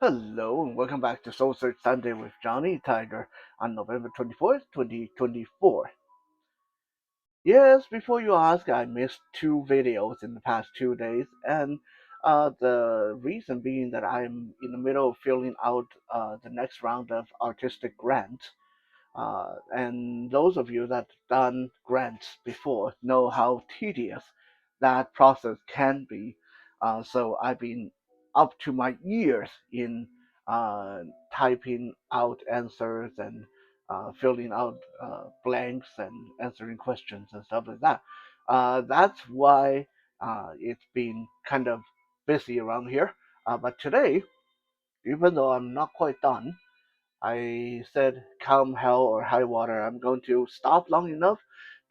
Hello and welcome back to Soul Search Sunday with Johnny Tiger on November 24th, 2024. Yes, before you ask, I missed two videos in the past 2 days, and the reason being that I'm in the middle of filling out the next round of artistic grants. And those of you that done grants before know how tedious that process can be. So I've been up to my ears in uh, typing out answers and filling out blanks and answering questions and stuff like that. That's why it's been kind of busy around here. But today, even though I'm not quite done, I said, come hell or high water, I'm going to stop long enough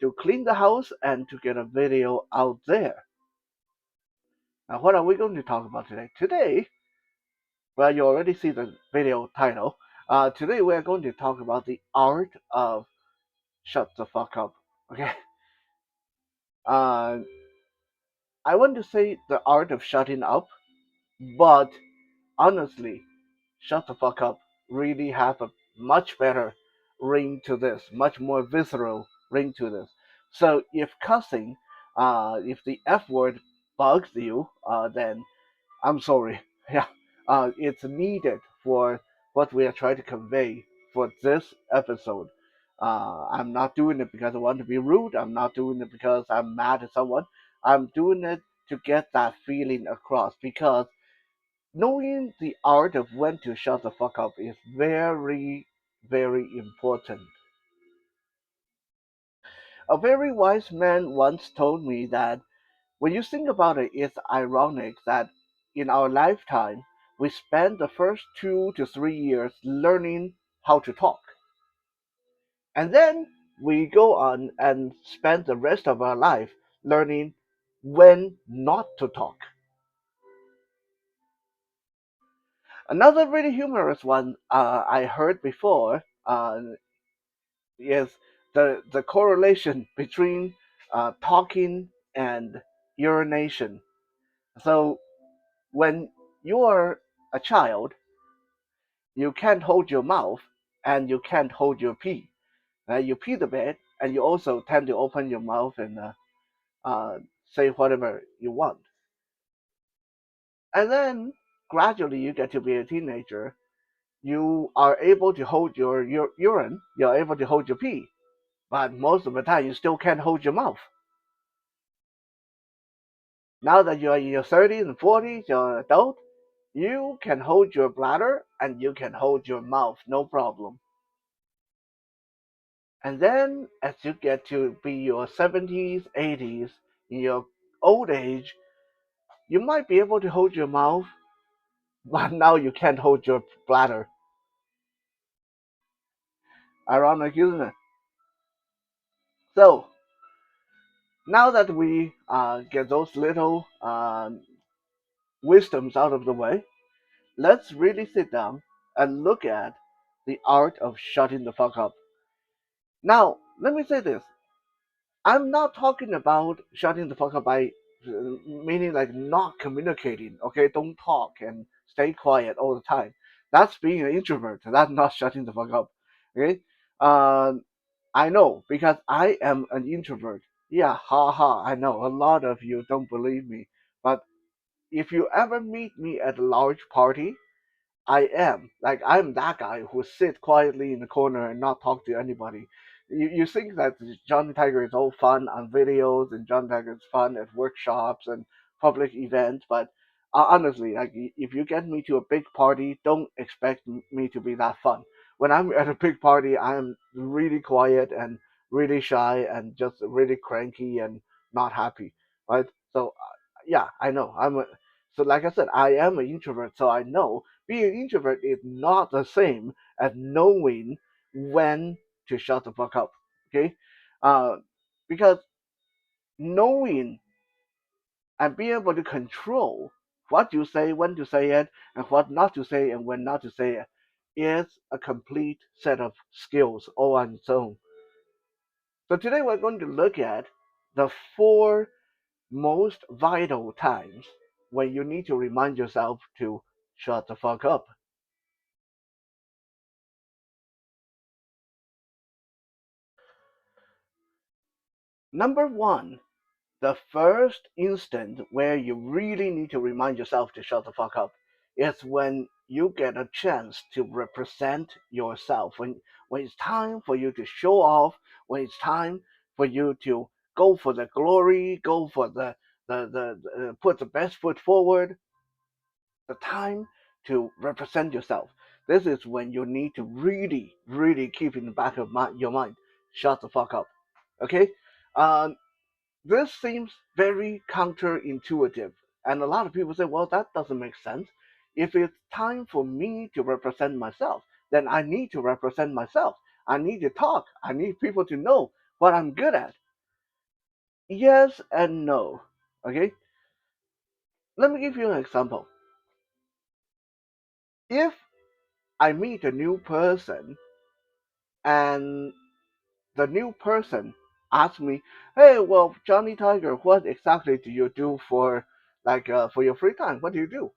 to clean the house and to get a video out there. Now, what are we going to talk about today? Today, well, you already see the video title. Today, we're going to talk about the art of shut the fuck up. Okay? Uh, I want to say the art of shutting up, but honestly, shut the fuck up really have a much better ring to this, much more visceral ring to this. So if cussing, if the F word bugs you, then I'm sorry. Yeah, it's needed for what we are trying to convey for this episode. I'm not doing it because I want to be rude. I'm not doing it because I'm mad at someone. I'm doing it to get that feeling across because knowing the art of when to shut the fuck up is very, very important. A very wise man once told me that when you think about it, it's ironic that in our lifetime, we spend the first 2 to 3 years learning how to talk. And then we go on and spend the rest of our life learning when not to talk. Another really humorous one I heard before is the correlation between talking and urination. So when you are a child, you can't hold your mouth and you can't hold your pee. You pee the bed, and you also tend to open your mouth and uh, say whatever you want. And then gradually you get to be a teenager. You are able to hold your urine. You're able to hold your pee, but most of the time you still can't hold your mouth. Now that you're in your 30s and 40s, you're an adult, you can hold your bladder and you can hold your mouth, no problem. And then as you get to be your 70s, 80s, in your old age, you might be able to hold your mouth, but now you can't hold your bladder. Ironic, isn't it? So, now that we get those little wisdoms out of the way, let's really sit down and look at the art of shutting the fuck up. Now, let me say this. I'm not talking about shutting the fuck up by meaning like not communicating. Okay, don't talk and stay quiet all the time. That's being an introvert. That's not shutting the fuck up. Okay, uh, I know because I am an introvert. Yeah, haha. I know a lot of you don't believe me, but if you ever meet me at a large party, I am. Like I'm that guy who sit quietly in the corner and not talk to anybody. You think that Johnny Tiger is all fun on videos and Johnny Tiger is fun at workshops and public events, but honestly, like if you get me to a big party, don't expect me to be that fun. When I'm at a big party, I'm really quiet and really shy and just really cranky and not happy, right? So yeah, I know. So like I said, I am an introvert, so I know being an introvert is not the same as knowing when to shut the fuck up. Okay, uh, because knowing and being able to control what you say, when to say it, and what not to say, and when not to say it, is a complete set of skills all on its own. So today we're going to look at the four most vital times when you need to remind yourself to shut the fuck up. Number one, the first instant where you really need to remind yourself to shut the fuck up is when you get a chance to represent yourself. When it's time for you to show off, when it's time for you to go for the glory, go for the put the best foot forward, the time to represent yourself. This is when you need to really, really keep in the back of your mind. Shut the fuck up. Okay? Um, this seems very counterintuitive, and a lot of people say, well, that doesn't make sense. If it's time for me to represent myself, then I need to represent myself. I need to talk. I need people to know what I'm good at. Yes and no. Okay? Let me give you an example. If I meet a new person and the new person asks me, "Hey, well, Johnny Tiger, what exactly do you do for for your free time? What do you do?"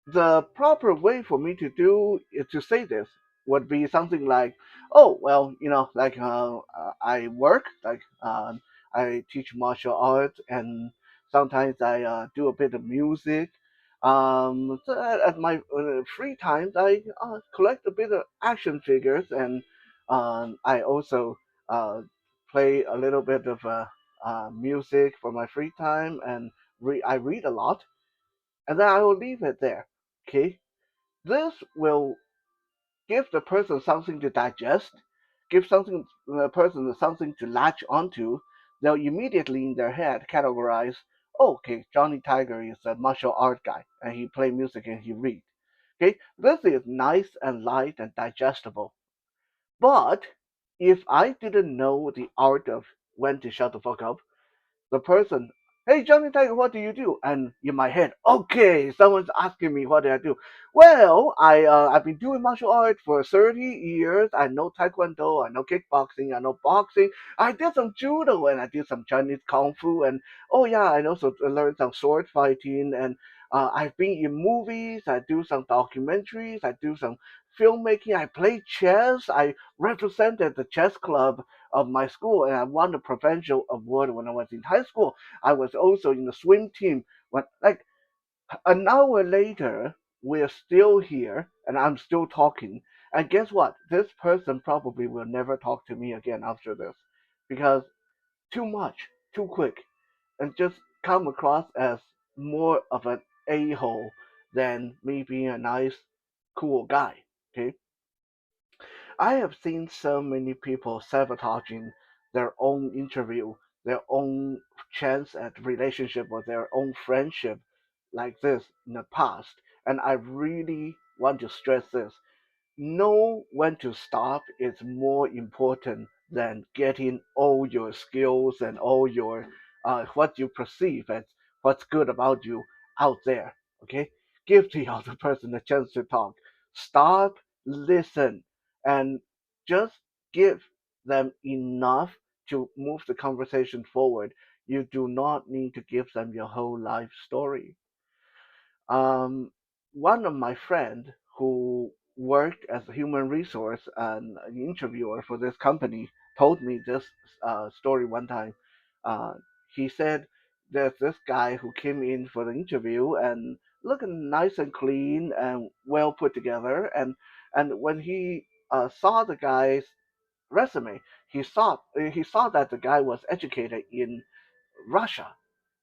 The proper way for me to do to say this would be something like, oh well, I work, I teach martial arts, and sometimes I do a bit of music. So at my free times I collect a bit of action figures, and I also play a little bit of music for my free time, and I read a lot, and then I will leave it there. Okay, this will give the person something to digest, give something the person something to latch onto. They'll immediately in their head categorize, oh, okay, Johnny Tiger is a martial art guy, and he play music and he read. Okay, this is nice and light and digestible. But if I didn't know the art of when to shut the fuck up, the person, hey Johnny Tiger, what do you do? And in my head, okay, someone's asking me what do I do. Well, I've been doing martial art for 30 years. I know Taekwondo, I know kickboxing, I know boxing. I did some judo and I did some Chinese kung fu, and oh yeah, I also learned some sword fighting, and I've been in movies. I do some documentaries. I do some filmmaking. I play chess. I represented the chess club of my school, and I won the provincial award when I was in high school. I was also in the swim team. When like an hour later, we're still here, and I'm still talking. And guess what? This person probably will never talk to me again after this, because too much, too quick, and just come across as more of an a-hole than me being a nice, cool guy. Okay, I have seen so many people sabotaging their own interview, their own chance at relationship or their own friendship like this in the past. And I really want to stress this. Know when to stop is more important than getting all your skills and all your what you perceive as what's good about you out there. Okay, give the other person a chance to talk. Stop, listen, and just give them enough to move the conversation forward. You do not need to give them your whole life story. Um, One of my friend who worked as a human resource and an interviewer for this company told me this story one time. Uh, he said there's this guy who came in for the interview and looking nice and clean and well put together, and when he saw the guy's resume, he saw that the guy was educated in Russia,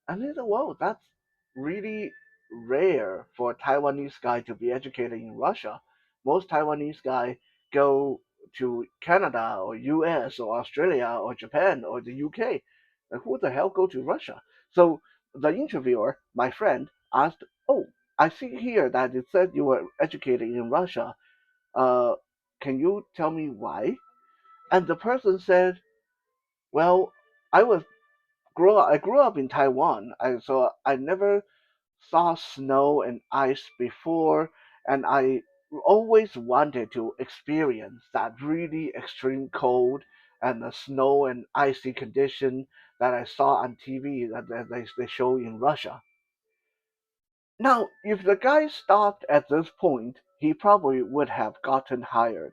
and he said, "Whoa, that's really rare for a Taiwanese guy to be educated in Russia. Most Taiwanese guys go to Canada or US or Australia or Japan or the UK. Like, who the hell go to Russia?" So the interviewer, my friend, asked, "Oh, I see here that it said you were educated in Russia. Uh, can you tell me why?" And the person said, "Well, I was I grew up in Taiwan, so I never saw snow and ice before, and I always wanted to experience that really extreme cold and the snow and icy condition that I saw on TV that they show in Russia." Now, if the guy stopped at this point, he probably would have gotten hired.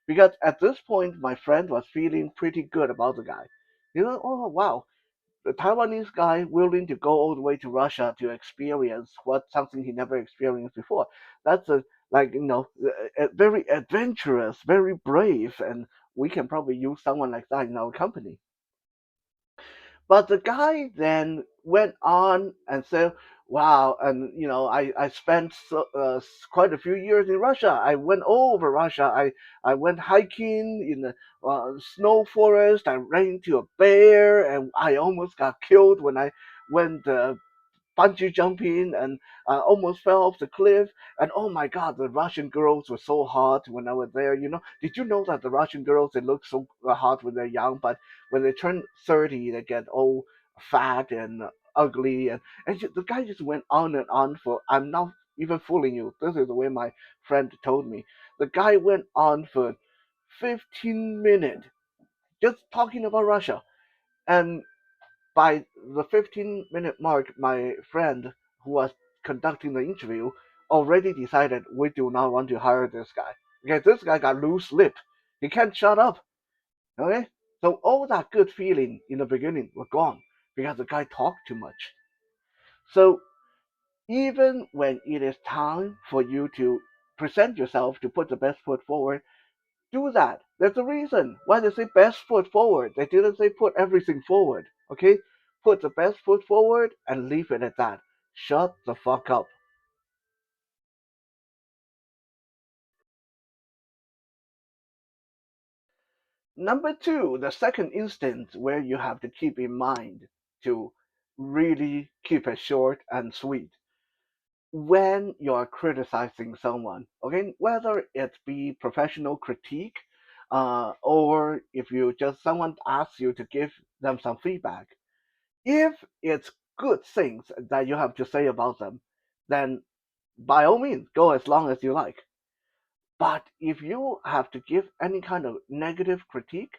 Because at this point, my friend was feeling pretty good about the guy. You know, oh wow, the Taiwanese guy willing to go all the way to Russia to experience what something he never experienced before. That's a like very adventurous, very brave, and we can probably use someone like that in our company. But the guy then went on and said, "Wow, and I spent quite a few years in Russia. I went all over Russia. I went hiking in the snow forest. I ran into a bear, and I almost got killed when I went bungee jumping and almost fell off the cliff. And oh my God, the Russian girls were so hot when I was there. Did you know that the Russian girls they look so hot when they're young, but when they turn 30, they get all fat and ugly. And the guy just went on and on for. I'm not even fooling you. This is the way my friend told me. The guy went on for 15 minutes just talking about Russia. And by the 15-minute mark, my friend who was conducting the interview already decided we do not want to hire this guy. Okay, this guy got loose lip. He can't shut up. Okay, so all that good feeling in the beginning were gone because the guy talked too much. So even when it is time for you to present yourself to put the best foot forward, do that. There's a reason why they say best foot forward. They didn't say put everything forward. Okay? Put the best foot forward and leave it at that. Shut the fuck up. Number two, the second instance where you have to keep in mind to really keep it short and sweet. When you're criticizing someone, okay, whether it be professional critique, or if you just someone asks you to give them some feedback, if it's good things that you have to say about them, then by all means, go as long as you like. But if you have to give any kind of negative critique,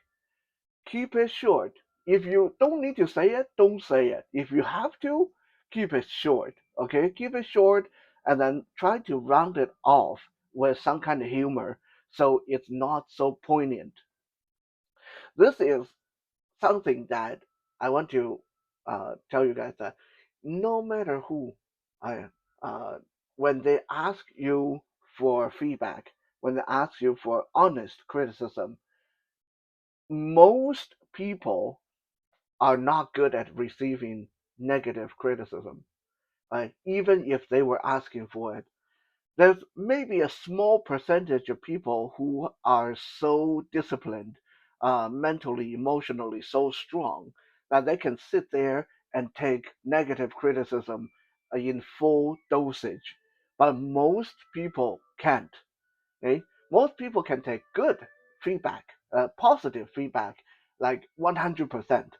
keep it short. If you don't need to say it, don't say it. If you have to, keep it short. Okay? Keep it short and then try to round it off with some kind of humor so it's not so poignant. This is something that I want to tell you guys that no matter who I uh, when they ask you for feedback, when they ask you for honest criticism, most people are not good at receiving negative criticism. Even if they were asking for it, there's maybe a small percentage of people who are so disciplined, mentally, emotionally, so strong that they can sit there and take negative criticism in full dosage. But most people can't. Okay? Most people can take good feedback, positive feedback, like 100%.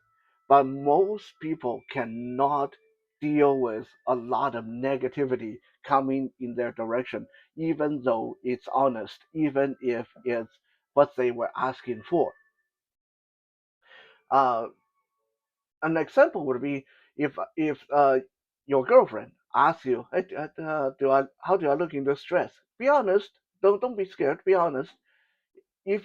But most people cannot deal with a lot of negativity coming in their direction, even though it's honest, even if it's what they were asking for. Uh, an example would be if your girlfriend asks you, hey, do I how do I look in this dress? Be honest. Don't be scared. Be honest. If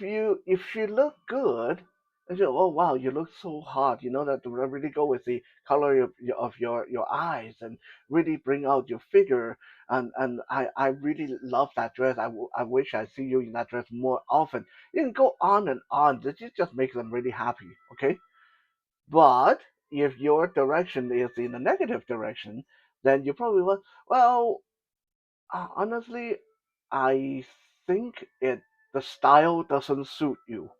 she look good, and you oh wow, you look so hot. You know that will really go with the color of your eyes and really bring out your figure. And I really love that dress. I wish I see you in that dress more often. You can go on and on. This just makes them really happy. Okay, but if your direction is in a negative direction, then you probably will. Well, honestly, I think the style doesn't suit you,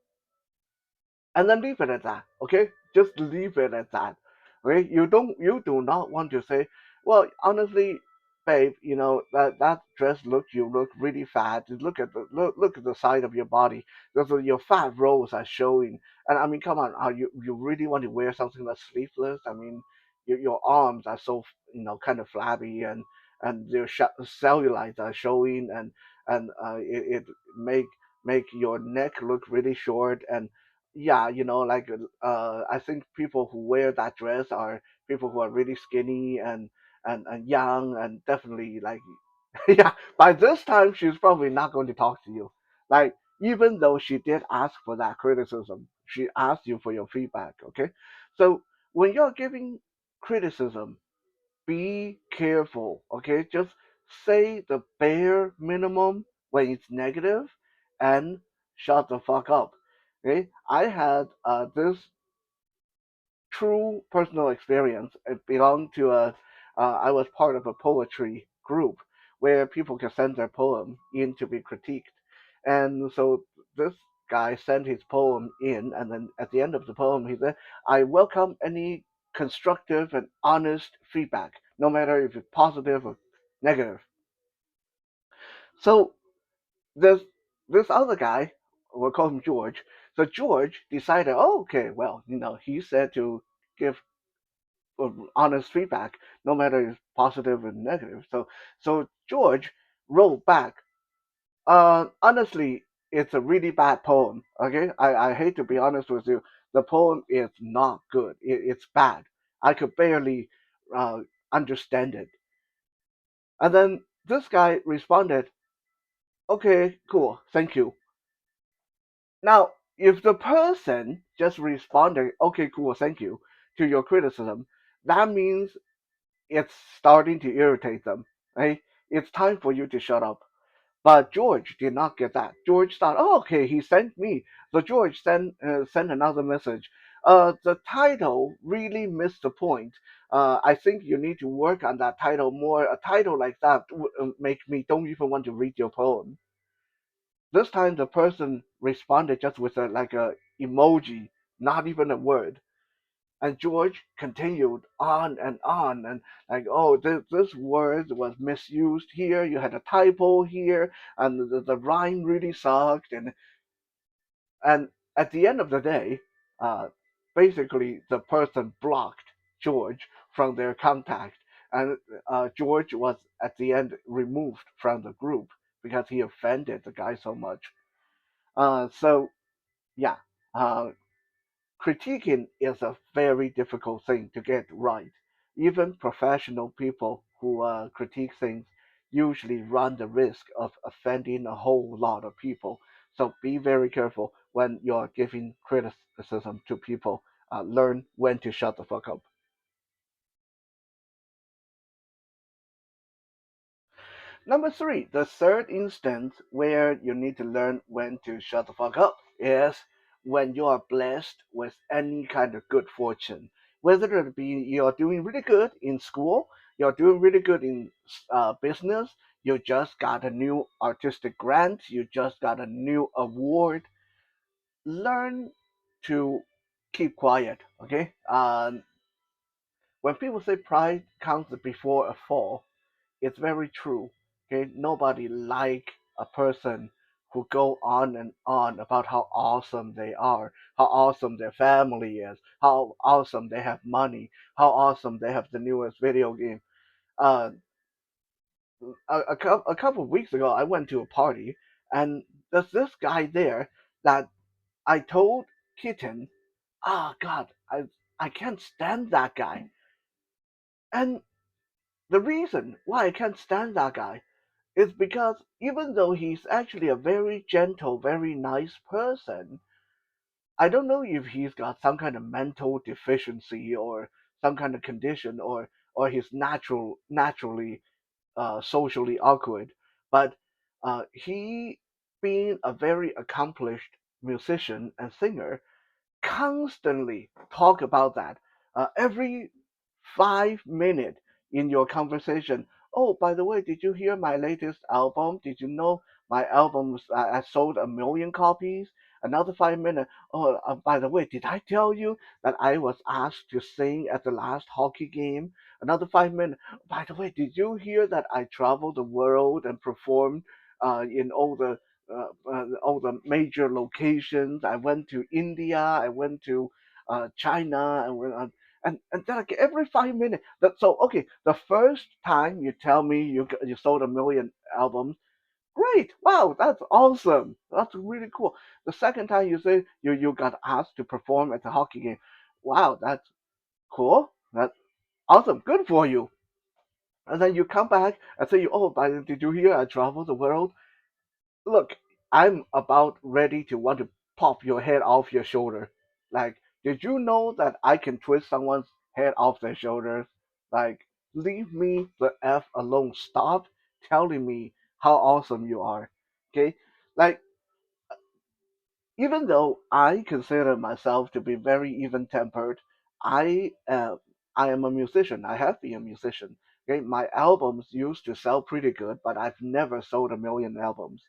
and then leave it at that. Okay, just leave it at that. Okay, you do not want to say, well, honestly, babe, that dress you look really fat. Look at look at the side of your body. Your fat rolls are showing. And I mean, come on, are you really want to wear something that's sleeveless? I mean, your arms are so kind of flabby, and your cellulite are showing, and it make make your neck look really short. And yeah, like I think people who wear that dress are people who are really skinny and young, and definitely like yeah, by this time she's probably not going to talk to you. Like, even though she did ask for that criticism, she asked you for your feedback. Okay, so when you're giving criticism, be careful. Okay, just say the bare minimum when it's negative, and shut the fuck up. Okay, I had this true personal experience. It belonged to I was part of a poetry group where people can send their poem in to be critiqued. And so this guy sent his poem in, and then at the end of the poem, he said, I welcome any constructive and honest feedback, no matter if it's positive or negative. So this this other guy, we'll call him George. So George decided, oh, okay, well, he said to give honest feedback, no matter if positive or negative. So George wrote back. Honestly, it's a really bad poem. Okay, I hate to be honest with you. The poem is not good. It's bad. I could barely uh, understand it. And then this guy responded, "Okay, cool, thank you." Now, if the person just responded, "Okay, cool, thank you," to your criticism, that means it's starting to irritate them, right? It's time for you to shut up. But George did not get that. George thought, oh, okay, he sent me. So George sent another message. The title really missed the point. I think you need to work on that title more. A title like that would make me don't even want to read your poem. This time the person responded just with like a emoji, not even a word. And George continued on and like, oh, this word was misused here. You had a typo here, and the rhyme really sucked. And at the end of the day, uh, basically the person blocked George from their contact, and George was at the end removed from the group because he offended the guy so much. So yeah, uh, critiquing is a very difficult thing to get right. Even professional people who critique things usually run the risk of offending a whole lot of people. So be very careful when you're giving criticism to people. Learn when to shut the fuck up. Number three, the third instance where you need to learn when to shut the fuck up is when you are blessed with any kind of good fortune. Whether it be you're doing really good in school, you're doing really good in business, you just got a new artistic grant, you just got a new award, learn to keep quiet, okay? When people say pride comes before a fall, it's very true. Okay, nobody like a person who go on and on about how awesome they are, how awesome their family is, how awesome they have money, how awesome they have the newest video game. Uh, a couple of weeks ago, I went to a party, and there's this guy there that I told Kitten, ah, God, I can't stand that guy. And the reason why I can't stand that guy is because even though he's actually a very gentle, very nice person, I don't know if he's got some kind of mental deficiency or some kind of condition or he's naturally socially awkward. But he being a very accomplished musician and singer constantly talk about that. Every 5 minutes in your conversation. Oh, by the way, did you hear my latest album? Did you know my albums I sold 1 million copies? Another 5 minutes. Oh, by the way, did I tell you that I was asked to sing at the last hockey game? Another 5 minutes. By the way, did you hear that I traveled the world and performed in all the major locations? I went to India. I went to China. And then like every 5 minutes. So okay, the first time you tell me you sold 1 million albums, great, wow, that's awesome, that's really cool. The second time you say you got asked to perform at the hockey game, wow, that's cool, that's awesome, good for you. And then you come back and say, oh, but did you hear I traveled the world? Look, I'm about ready to want to pop your head off your shoulder. Like, did you know that I can twist someone's head off their shoulders? Like, leave me the F alone. Stop telling me how awesome you are. Okay? Like, even though I consider myself to be very even tempered, I uh, I am a musician. I have been a musician. Okay, my albums used to sell pretty good, but I've never sold a million albums.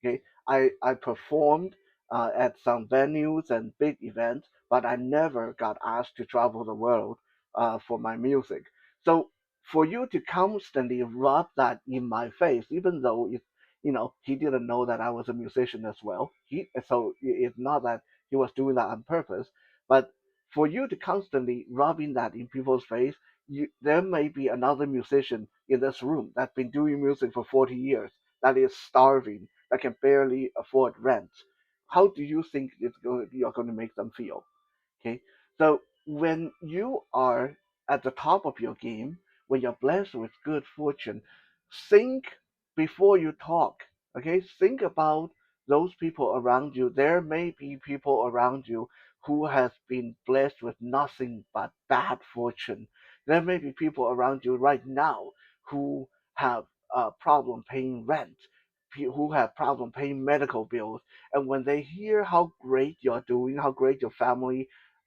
Okay, I performed at some venues and big events, but I never got asked to travel the world for my music. So for you to constantly rub that in my face, even though he didn't know that I was a musician as well. It's not that he was doing that on purpose, but for you to constantly rubbing that in people's face, there may be another musician in this room that's been doing music for 40 years that is starving, that can barely afford rent. How do you think you're going to make them feel? Okay, so when you are at the top of your game, when you're blessed with good fortune, think before you talk. Okay, think about those people around you. There may be people around you who has been blessed with nothing but bad fortune. There may be people around you right now who have a problem paying rent, who have problem paying medical bills, and when they hear how great you're doing, how great your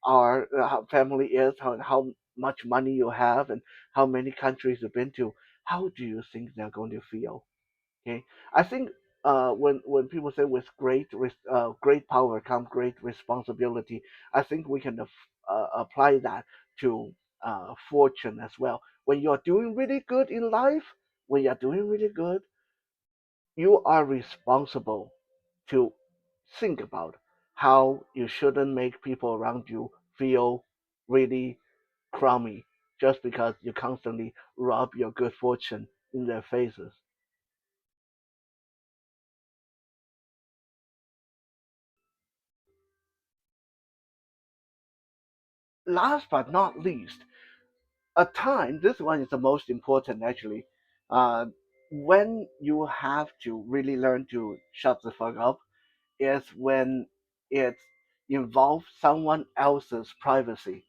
how family is, how much money you have, and how many countries you've been to, how do you think they're going to feel? Okay, I think when people say with great power comes great responsibility, I think we can apply that to fortune as well. When you're doing really good in life, when you're doing really good, you are responsible to think about how you shouldn't make people around you feel really crummy just because you constantly rub your good fortune in their faces. Last but not least, a time, this one is the most important actually, uh, when you have to really learn to shut the fuck up is when it involves someone else's privacy.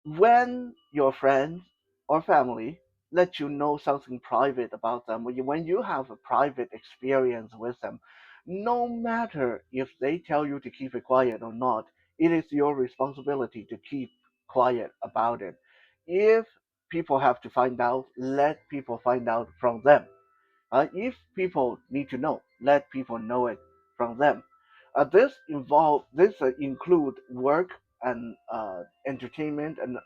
When your friends or family let you know something private about them, when you have a private experience with them, no matter if they tell you to keep it quiet or not, it is your responsibility to keep quiet about it. If people have to find out, let people find out from them. If people need to know, let people know it from them. This include work and entertainment and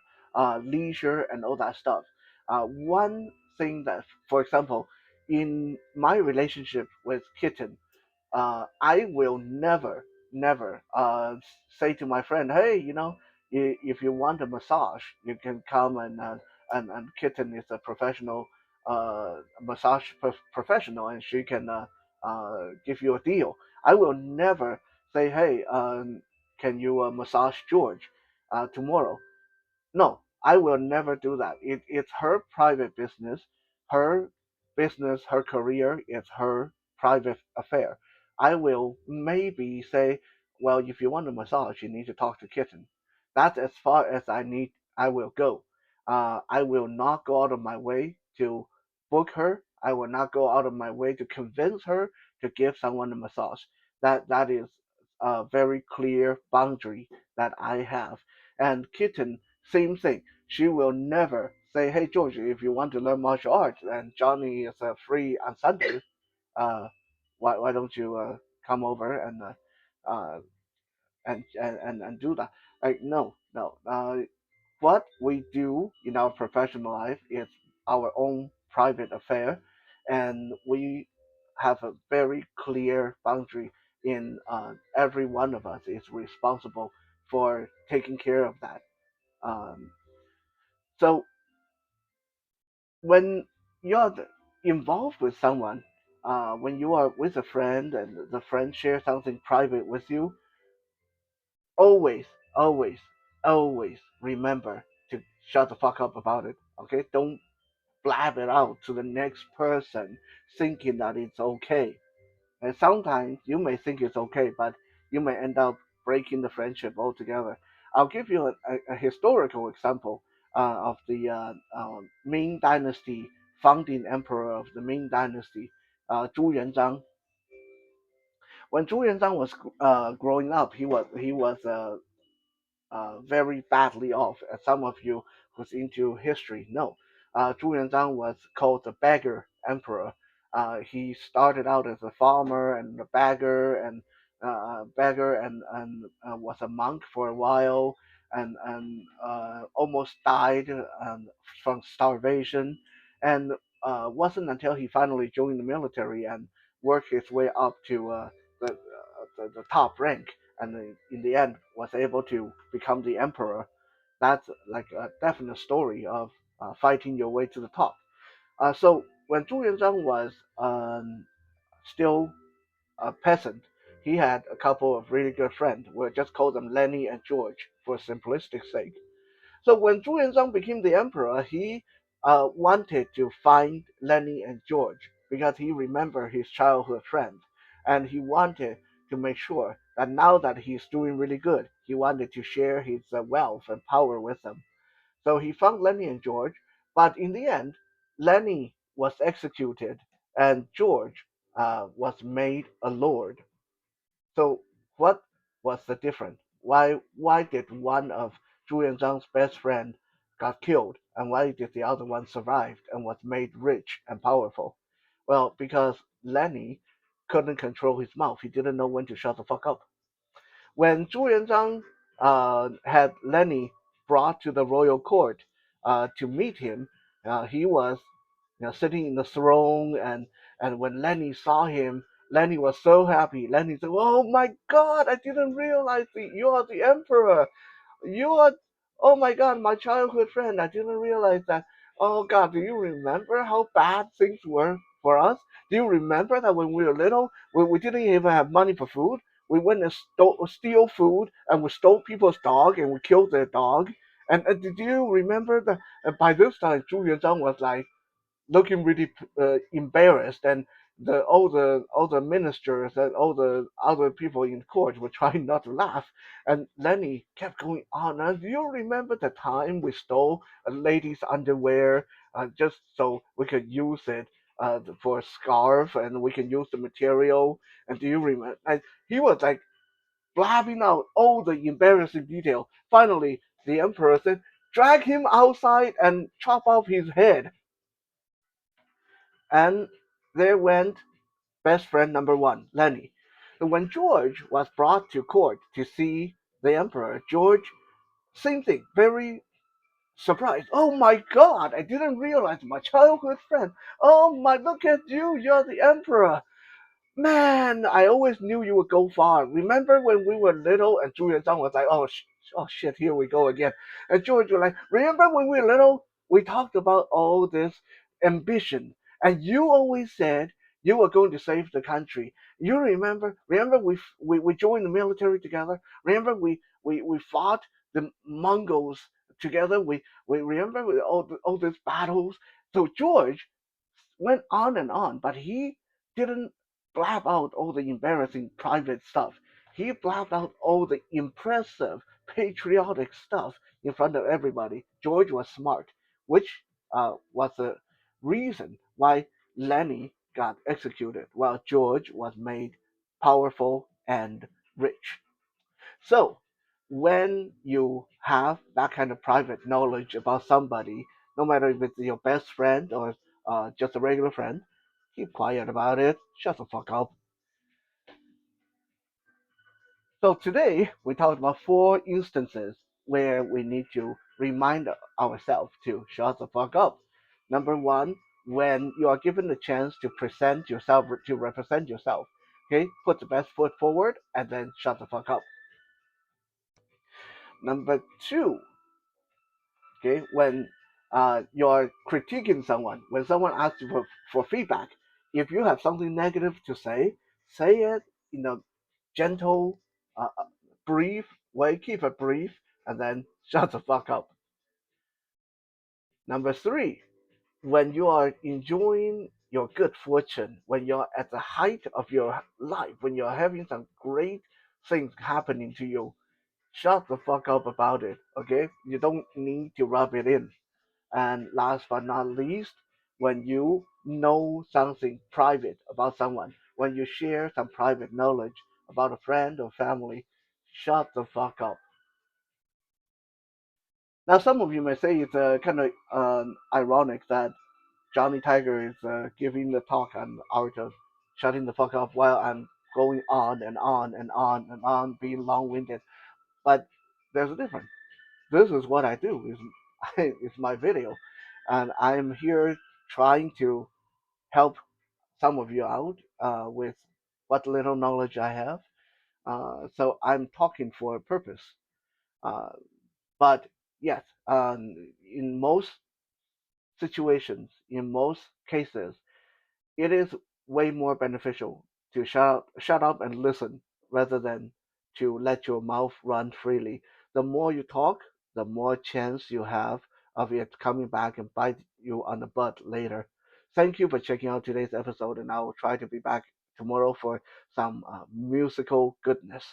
leisure and all that stuff. One thing that, for example, in my relationship with Kitten, I will never say to my friend, hey, if you want a massage, you can come and Kitten is a professional professional, and she can give you a deal. I will never say, hey, can you massage George tomorrow? No, I will never do that. It's her private business. Her business, her career is her private affair. I will maybe say, well, if you want a massage, you need to talk to Kitten. That's as far as I will go. I will not go out of my way to book her. I will not go out of my way to convince her to give someone a massage. That is a very clear boundary that I have. And Kitten, same thing. She will never say, "Hey George, if you want to learn martial arts and Johnny is free on Sundays, uh, why don't you come over uh, and do that?" Like, no, no. What we do in our professional life is our own private affair, and we have a very clear boundary in every one of us is responsible for taking care of that. Um, so when you're involved with someone, when you are with a friend and the friend shares something private with you, always, always, always remember to shut the fuck up about it. Okay? Don't blab it out to the next person thinking that it's okay. And sometimes you may think it's okay, but you may end up breaking the friendship altogether. I'll give you a historical example of the Ming Dynasty, founding emperor of the Ming Dynasty, Zhu Yuanzhang. When Zhu Yuanzhang was growing up, he was very badly off. As some of you who's into history know, Zhu Yuanzhang was called the beggar emperor. He started out as a farmer and a beggar and was a monk for a while, and almost died from starvation. And wasn't until he finally joined the military and worked his way up to the top rank, and in the end was able to become the emperor. That's like a definite story of fighting your way to the top. So when Zhu Yuanzhang was still a peasant, he had a couple of really good friends. We'll just call them Lenny and George for simplistic sake. So when Zhu Yuanzhang became the emperor, he wanted to find Lenny and George because he remembered his childhood friends, and he wanted to make sure that now that he's doing really good, he wanted to share his wealth and power with them. So he found Lenny and George, but in the end, Lenny was executed and George was made a lord. So what was the difference? Why did one of Zhu Yuanzhang's best friend got killed, and why did the other one survive and was made rich and powerful? Well, because Lenny couldn't control his mouth. He didn't know when to shut the fuck up. When Zhu Yuanzhang had Lenny brought to the royal court to meet him, he was sitting in the throne, and when Lenny saw him, Lenny was so happy. Lenny said, "Oh my God, I didn't realize that you are the emperor. You are, oh my God, my childhood friend. I didn't realize that. Oh God, do you remember how bad things were for us? Do you remember that when we were little, we didn't even have money for food? We went and steal food, and we stole people's dog, and we killed their dog. And did you remember that by this time, Zhu Yuanzhang was like looking really embarrassed, and all the ministers and all the other people in court were trying not to laugh. And Lenny kept going on. And do you remember the time we stole a lady's underwear just so we could use it for a scarf, and we can use the material? And do you remember? And he was like blabbing out all the embarrassing detail. Finally, the emperor said, "Drag him outside and chop off his head." And there went best friend number one, Lenny. And when George was brought to court to see the emperor, George, same thing, very surprised. "Oh my God, I didn't realize my childhood friend. Oh my, look at you, you're the emperor. Man, I always knew you would go far. Remember when we were little?" And Zhu Yuanzhang was like, "Oh shit, here we go again." And George was like, "Remember when we were little? We talked about all this ambition, and you always said you were going to save the country. You remember? Remember we joined the military together. Remember we fought the Mongols together. We remember all these battles." So George went on and on, but he didn't blab out all the embarrassing private stuff. He blabbed out all the impressive patriotic stuff in front of everybody. George was smart, which was the reason why Lenny got executed, while George was made powerful and rich. So, when you have that kind of private knowledge about somebody, no matter if it's your best friend or just a regular friend, keep quiet about it. Shut the fuck up. So, today we talked about four instances where we need to remind ourselves to shut the fuck up. Number one, when you are given the chance to present yourself, to represent yourself, okay, put the best foot forward and then shut the fuck up. Number two, okay, when you're critiquing someone, when someone asks you for feedback, if you have something negative to say it in a gentle, brief way, keep it brief, and then shut the fuck up. Number three, when you are enjoying your good fortune, when you're at the height of your life, when you're having some great things happening to you, shut the fuck up about it, okay? You don't need to rub it in. And last but not least, when you know something private about someone, when you share some private knowledge about a friend or family, shut the fuck up. Now, some of you may say it's kind of ironic that Johnny Tiger is giving the talk on the art of shutting the fuck up while I'm going on and on and on and on, being long-winded. But there's a difference. This is what I do. Is it's my video, and I'm here trying to help some of you out with what little knowledge I have. So I'm talking for a purpose. Uh, but yes, in most situations, in most cases, it is way more beneficial to shut up and listen rather than to let your mouth run freely. The more you talk, the more chance you have of it coming back and bite you on the butt later. Thank you for checking out today's episode, and I will try to be back tomorrow for some musical goodness.